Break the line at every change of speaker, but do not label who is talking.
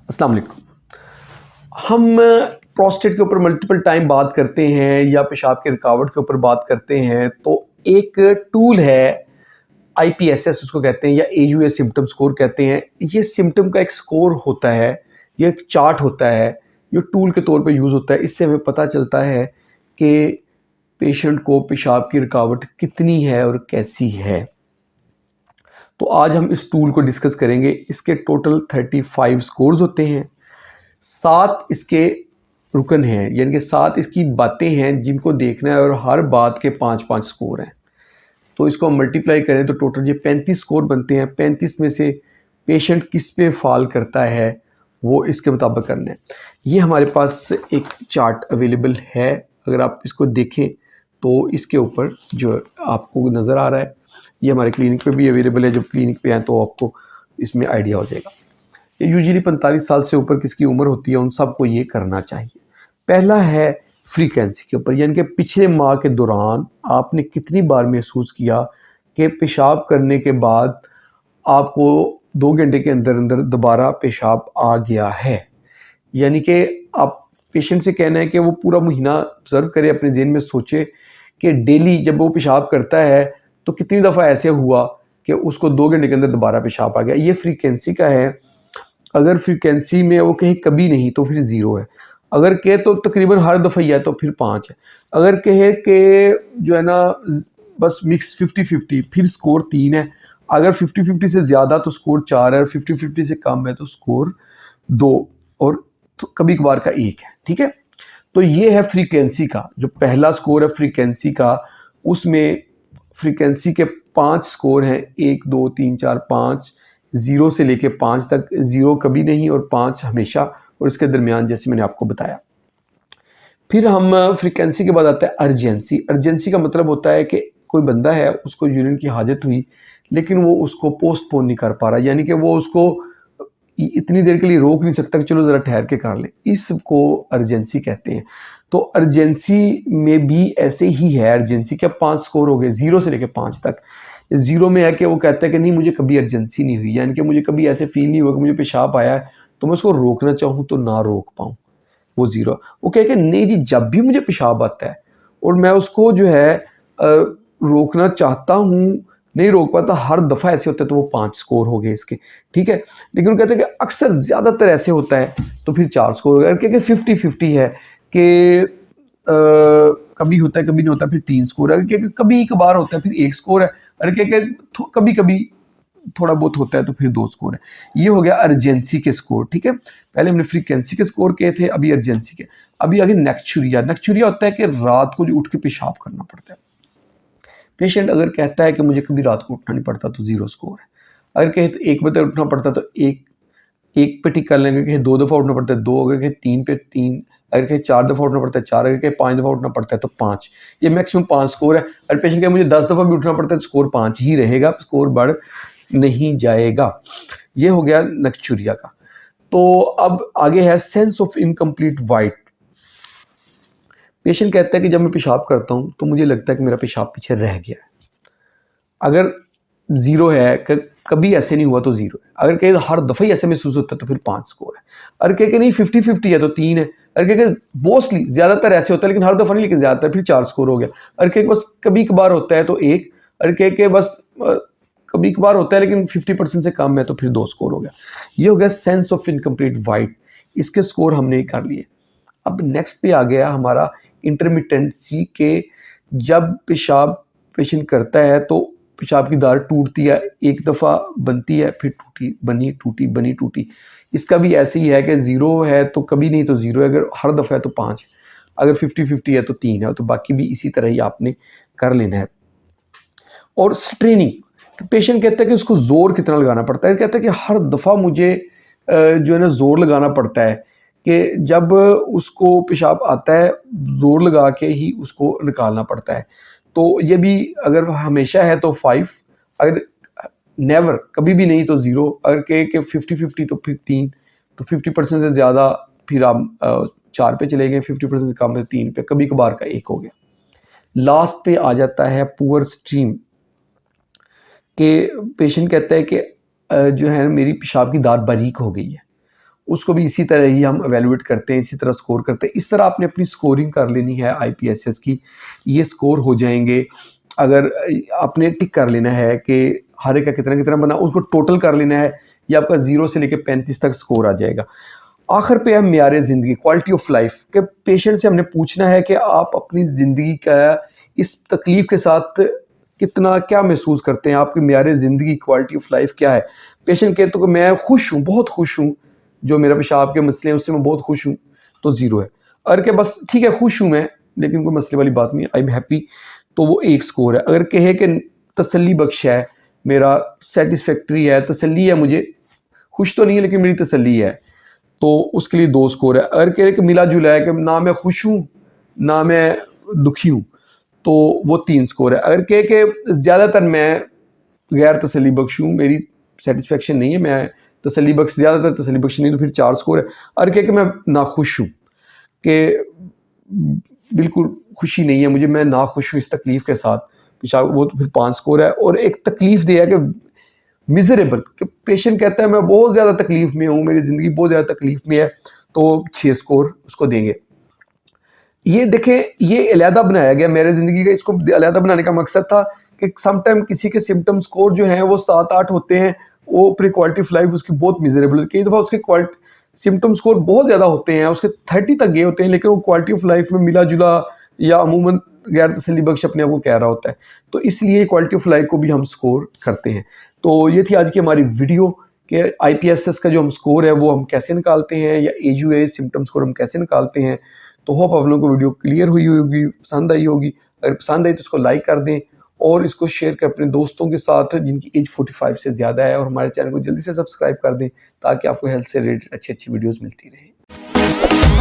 अस्सलाम वालेकुम। हम प्रोस्टेट के ऊपर मल्टीपल टाइम बात करते हैं या पेशाब की रुकावट के ऊपर बात करते हैं, तो एक टूल है आईपीएसएस उसको कहते हैं या एयूएस सिम्पटम स्कोर कहते हैं। ये सिम्पटम का एक स्कोर होता है, ये एक चार्ट होता है जो टूल के तौर पे यूज़ होता है। इससे हमें पता चलता है कि पेशेंट को पेशाब की रुकावट कितनी है और कैसी है। तो आज हम इस टूल को डिस्कस करेंगे। इसके टोटल 35 स्कोर्स होते हैं, 7 इसके रुकन हैं, यानी कि 7 इसकी बातें हैं जिनको देखना है और हर बात के 5-5 स्कोर हैं। तो इसको हम मल्टीप्लाई करें तो टोटल ये 35 स्कोर बनते हैं। 35 में से पेशेंट किस पे फॉल करता है वो इसके मुताबिक करना है। ये हमारे पास एक चार्ट अवेलेबल है, अगर आप इसको देखें तो इसके ऊपर जो आपको नज़र आ रहा है ये हमारे क्लिनिक पे भी अवेलेबल है। जब क्लिनिक पे आए तो आपको इसमें आइडिया हो जाएगा। ये यूजुअली 45 साल से ऊपर किसकी उम्र होती है उन सबको ये करना चाहिए। पहला है फ्रीक्वेंसी के ऊपर, यानी कि पिछले माह के दौरान आपने कितनी बार महसूस किया कि पेशाब करने के बाद आपको 2 घंटे के अंदर अंदर दोबारा पेशाब आ गया है। यानी कि आप पेशेंट से कहना है कि वो पूरा महीना ऑब्जर्व करे, अपने ज़हन में सोचे कि डेली जब वो पेशाब करता है तो कितनी दफ़ा ऐसे हुआ कि उसको 2 घंटे के अंदर दोबारा पेशाब आ गया। ये फ्रीक्वेंसी का है। अगर फ्रीक्वेंसी में वो कहे कभी नहीं तो फिर 0 है। अगर कहे तो तकरीबन हर दफ़ा ही है तो फिर 5 है। अगर कहे कि जो है ना बस मिक्स 50-50 फिर स्कोर 3 है। अगर 50-50 से ज़्यादा तो स्कोर 4 है और 50-50 से कम है तो स्कोर 2 और तो कभी कभार का 1 है। ठीक है, तो ये है फ्रीक्वेंसी का जो पहला स्कोर है फ्रीक्वेंसी का। उसमें फ्रीक्वेंसी के 5 स्कोर हैं, 1 2 3 4 5, 0 से लेके 5 तक। 0 कभी नहीं और 5 हमेशा, और इसके दरमियान जैसे मैंने आपको बताया। फिर हम फ्रीक्वेंसी के बाद आता है अर्जेंसी। अर्जेंसी का मतलब होता है कि कोई बंदा है उसको यूरिन की हाजत हुई लेकिन वो उसको पोस्टपोन नहीं कर पा रहा, यानी कि वो उसको इतनी देर के लिए रोक नहीं सकता कि चलो ज़रा ठहर के कर लें। इसको अर्जेंसी कहते हैं। तो अर्जेंसी में भी ऐसे ही है। अर्जेंसी के 5 स्कोर हो गए 0 से लेकर 5 तक। 0 में है कि वो कहता है कि नहीं मुझे कभी अर्जेंसी नहीं हुई, यानी कि मुझे कभी ऐसे फील नहीं हुआ कि मुझे पेशाब आया है तो मैं उसको रोकना चाहूँ तो ना रोक पाऊँ, वो 0। वो कहे कि नहीं जी जब भी मुझे पेशाब आता है और मैं उसको जो है रोकना चाहता हूँ, नहीं रोक पाता, हर दफ़ा ऐसे होता है, तो वो 5 स्कोर हो गए इसके। ठीक है, लेकिन वो कहते हैं कि अक्सर ज़्यादातर ऐसे होता है तो फिर 4 स्कोर हो गए। क्योंकि 50-50 है कि कभी होता है कभी नहीं होता, फिर 3 स्कोर है। क्योंकि कभी कभार होता है फिर 1 स्कोर है। अरे क्या कभी कभी थोड़ा बहुत होता है तो फिर 2 स्कोर है। ये हो गया अर्जेंसी के स्कोर। ठीक है, पहले हमने फ्रीक्वेंसी के स्कोर किए थे, अभी अर्जेंसी के। अभी आगे नेक्चुरिया। नेक्चुरिया होता है कि रात को जो उठ के पेशाब करना पड़ता है। पेशेंट अगर कहता है कि मुझे कभी रात को उठना नहीं पड़ता तो 0 स्कोर है। अगर कहे तो 1 बजे उठना पड़ता तो एक पे टिक कर लेंगे। कहे 2 दफ़ा उठना पड़ता है 2, अगर कहे 3 पे 3, अगर कहे 4 दफ़ा उठना पड़ता है 4, अगर कहे 5 दफ़ा उठना पड़ता है तो 5। ये मैक्सिमम 5 स्कोर है। अगर पेशेंट कहे मुझे 10 दफ़ा भी उठना पड़ता है तो स्कोर 5 ही रहेगा, स्कोर बढ़ नहीं जाएगा। ये हो गया नक्चुरिया का। तो अब आगे है sense of incomplete white. Patient कहता है कि जब मैं पेशाब करता हूँ तो मुझे लगता है कि मेरा पेशाब पीछे रह गया है। अगर 0 है, कभी ऐसे नहीं हुआ तो 0 है। अगर कहे हर दफ़ा ही ऐसे महसूस होता है तो फिर 5 स्कोर है। अगर कहे कि नहीं 50-50 है तो 3 है। अगर कहे मोस्टली ज़्यादातर ऐसे होता है लेकिन हर दफ़ा नहीं, लेकिन ज़्यादातर, फिर 4 स्कोर हो गया। अगर कहे बस कभी कभार होता है तो 1। अगर कहे कि बस कभी कभार होता है लेकिन 50% से कम है तो फिर 2 स्कोर हो गया। ये हो गया सेंस ऑफ इनकम्प्लीट वाइट। इसके स्कोर हमने कर लिए। अब नेक्स्ट पे आ गया हमारा इंटरमिटेंसी के। जब पेशाब पेशेंट करता है तो पेशाब की धार टूटती है, एक दफ़ा बनती है फिर टूटी बनी टूटी बनी टूटी। इसका भी ऐसे ही है कि 0 है तो कभी नहीं तो 0 है, अगर हर दफ़ा है तो 5 है, अगर 50-50 है तो 3 है, तो बाकी भी इसी तरह ही आपने कर लेना है। और स्ट्रेनिंग, पेशेंट कहता है कि उसको ज़ोर कितना लगाना पड़ता है। कहता है कि हर दफ़ा मुझे जो है ना ज़ोर लगाना पड़ता है कि जब उसको पेशाब आता है ज़ोर लगा के ही उसको निकालना पड़ता है। तो ये भी अगर हमेशा है तो 5, अगर नेवर कभी भी नहीं तो 0, अगर कहे कि 50-50 तो फिर 3, तो 50% से ज़्यादा फिर आप 4 पे चले गए, 50% से कम है 3 पे, कभी कभार का 1 हो गया। लास्ट पे आ जाता है पुअर स्ट्रीम के। पेशेंट कहता है कि जो है मेरी पेशाब की धार बारीक हो गई है उसको भी इसी तरह ही हम एवेलुएट करते हैं, इसी तरह स्कोर करते हैं। इस तरह आपने अपनी स्कोरिंग कर लेनी है IPSS की, ये स्कोर हो जाएंगे। अगर आपने टिक कर लेना है कि हर एक का कितना कितना बना, उसको टोटल कर लेना है, ये आपका 0 से लेकर 35 तक स्कोर आ जाएगा। आखिर पे है म्यार ज़िंदगी, क्वालिटी ऑफ लाइफ के पेशेंट से हमने पूछना है कि आप अपनी ज़िंदगी का इस तकलीफ़ के साथ कितना क्या महसूस करते हैं, आपकी म्यार ज़िंदगी क्वालिटी ऑफ लाइफ क्या है। पेशेंट कहते तो कि मैं खुश हूँ, बहुत खुश हूँ, जो मेरा पेशाब के मसले हैं उससे मैं बहुत खुश हूँ, तो 0 है। अगर के बस ठीक है खुश हूँ मैं, लेकिन कोई मसले वाली बात नहीं, आई एम हैप्पी, तो वो 1 स्कोर है। अगर कहे कि तसल्ली बख्श है, मेरा सेटिस्फैक्टरी है, तसल्ली है, मुझे खुश तो नहीं है लेकिन मेरी तसल्ली है, तो उसके लिए 2 स्कोर है। अगर कहे कि मिला जुला है कि ना मैं खुश हूँ ना मैं दुखी हूँ, तो वो 3 स्कोर है। अगर कहे कि ज़्यादातर मैं गैर तसल्ली बख्श हूँ, मेरी सेटिस्फेक्शन नहीं है, मैं तसल्ली बख्श ज़्यादातर तसल्ली बख्श नहीं, तो फिर 4 स्कोर है। अगर कहे कि मैं नाखुश हूँ, कि बिल्कुल खुशी नहीं है मुझे, मैं नाखुश हूँ इस तकलीफ़ के साथ, पेशाब, वो तो फिर 5 स्कोर है। और एक तकलीफ़ दे है कि मिज़रेबल, कि पेशेंट कहता है मैं बहुत ज़्यादा तकलीफ़ में हूँ, मेरी ज़िंदगी बहुत ज़्यादा तकलीफ़ में है, तो 6 स्कोर उसको देंगे। ये देखें, ये अलहदा बनाया गया मेरे ज़िंदगी का, इसको अलहदा बनाने का मकसद था कि समटाइम किसी के सिम्पटम स्कोर जो हैं वो 7-8 होते हैं, वो अपनी क्वालिटी ऑफ लाइफ उसकी बहुत मिज़रेबल, कई दफ़ा उसके सिम्पटम स्कोर बहुत ज़्यादा होते हैं, उसके 30 तक गए होते हैं, लेकिन वो क्वालिटी ऑफ लाइफ में मिला जुला या अमूमन गैर तसल्ली बख्श अपने आप को कह रहा होता है। तो इसलिए क्वालिटी ऑफ लाइफ को भी हम स्कोर करते हैं। तो ये थी आज की हमारी वीडियो कि IPSS का जो हम स्कोर है वो हम कैसे निकालते हैं, या AUA सिम्पटम स्कोर हम कैसे निकालते हैं। तो होप आप लोगों को वीडियो क्लियर हुई होगी, पसंद आई होगी। अगर पसंद आई तो इसको लाइक कर दें और इसको शेयर कर अपने दोस्तों के साथ जिनकी एज 45 से ज़्यादा है, और हमारे चैनल को जल्दी से सब्सक्राइब कर दें ताकि आपको हेल्थ से रिलेटेड अच्छी अच्छी वीडियोज़ मिलती रहें।